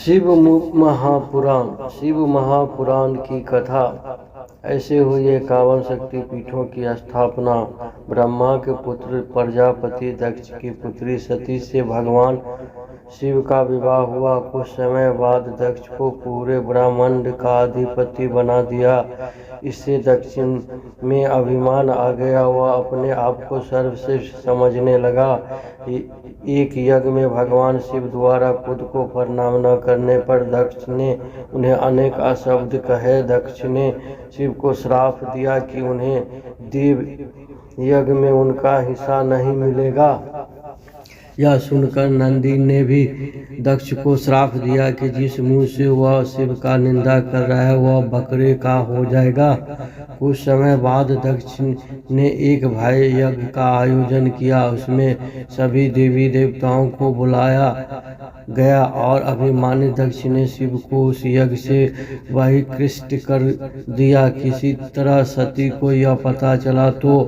शिव महापुराण की कथा। ऐसे हुई 51 शक्तिपीठों की स्थापना। ब्रह्मा के पुत्र प्रजापति दक्ष की पुत्री सती से भगवान शिव का विवाह हुआ। कुछ समय बाद दक्ष को पूरे ब्रह्मांड का अधिपति बना दिया। इससे दक्षिण में अभिमान आ गया। वह अपने आप को सर्वश्रेष्ठ समझने लगा। एक यज्ञ में भगवान शिव द्वारा खुद को प्रणाम न करने पर दक्ष ने उन्हें अनेक अशब्द कहे। दक्ष ने शिव को श्राप दिया कि उन्हें देव यज्ञ में उनका हिस्सा नहीं मिलेगा। यह सुनकर नंदी ने भी दक्ष को श्राप दिया कि जिस मुंह से वह शिव का निंदा कर रहा है वह बकरे का हो जाएगा। कुछ समय बाद दक्ष ने एक भव्य यज्ञ का आयोजन किया। उसमें सभी देवी देवताओं को बुलाया गया और अभिमानी दक्ष ने शिव को उस यज्ञ से बहिष्कृत कर दिया। किसी तरह सती को यह पता चला तो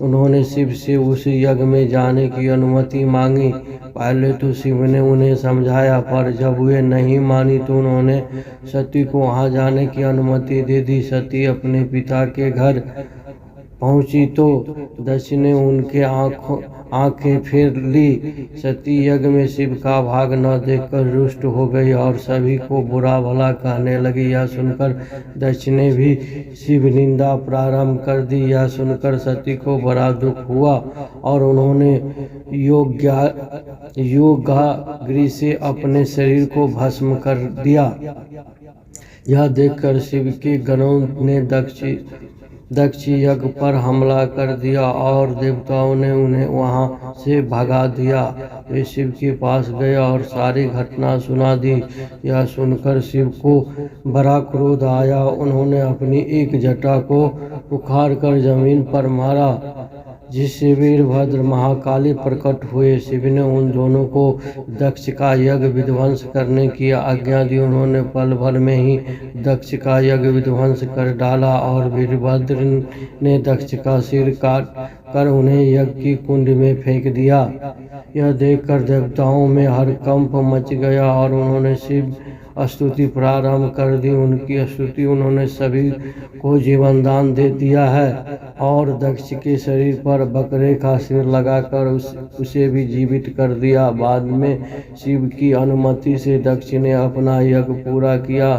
उन्होंने शिव से उस यज्ञ में जाने की अनुमति मांगी। पहले तो शिव ने उन्हें समझाया, पर जब वे नहीं मानी तो उन्होंने सती को वहां जाने की अनुमति दे दी। सती अपने पिता के घर पहुंची तो दक्ष ने उनके आंखें फेर ली। सती यज्ञ में शिव का भाग न देखकर रुष्ट हो गई और सभी को बुरा भला कहने लगी। यह सुनकर दक्ष ने भी शिव निंदा प्रारंभ कर दी। यह सुनकर सती को बड़ा दुख हुआ और उन्होंने योगाग्नि से अपने शरीर को भस्म कर दिया। यह देखकर शिव के गणों ने दक्ष यज्ञ पर हमला कर दिया और देवताओं ने उन्हें वहां से भगा दिया। वे शिव के पास गए और सारी घटना सुना दी। यह सुनकर शिव को बड़ा क्रोध आया। उन्होंने अपनी एक जटा को उखाड़कर जमीन पर मारा, जिससे वीरभद्र महाकाली प्रकट हुए। शिव ने उन दोनों को दक्ष का यज्ञ विध्वंस करने की आज्ञा दी। उन्होंने पल भर में ही दक्ष का यज्ञ विध्वंस कर डाला और वीरभद्र ने दक्ष का सिर काट कर उन्हें यज्ञ की कुंड में फेंक दिया। यह देखकर देवताओं में हड़कंप मच गया और उन्होंने शिव स्तुति प्रारंभ कर दी। उनकी स्तुति उन्होंने सभी को जीवन दान दे दिया है और दक्ष के शरीर पर बकरे का सिर लगाकर उसे भी जीवित कर दिया। बाद में शिव की अनुमति से दक्ष ने अपना यज्ञ पूरा किया।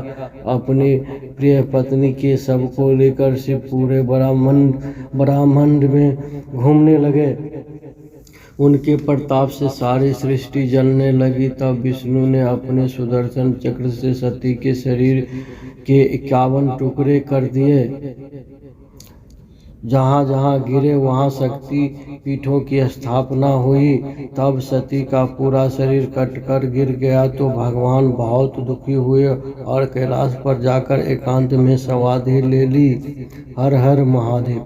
अपनी प्रिय पत्नी के शव को लेकर शिव पूरे ब्रह्मांड में घूमने लगे। उनके प्रताप से सारी सृष्टि जलने लगी। तब विष्णु ने अपने सुदर्शन चक्र से सती के शरीर के 51 टुकड़े कर दिए। जहाँ जहाँ गिरे वहाँ शक्ति पीठों की स्थापना हुई। तब सती का पूरा शरीर कटकर गिर गया तो भगवान बहुत दुखी हुए और कैलाश पर जाकर एकांत में समाधि ले ली। हर हर महादेव।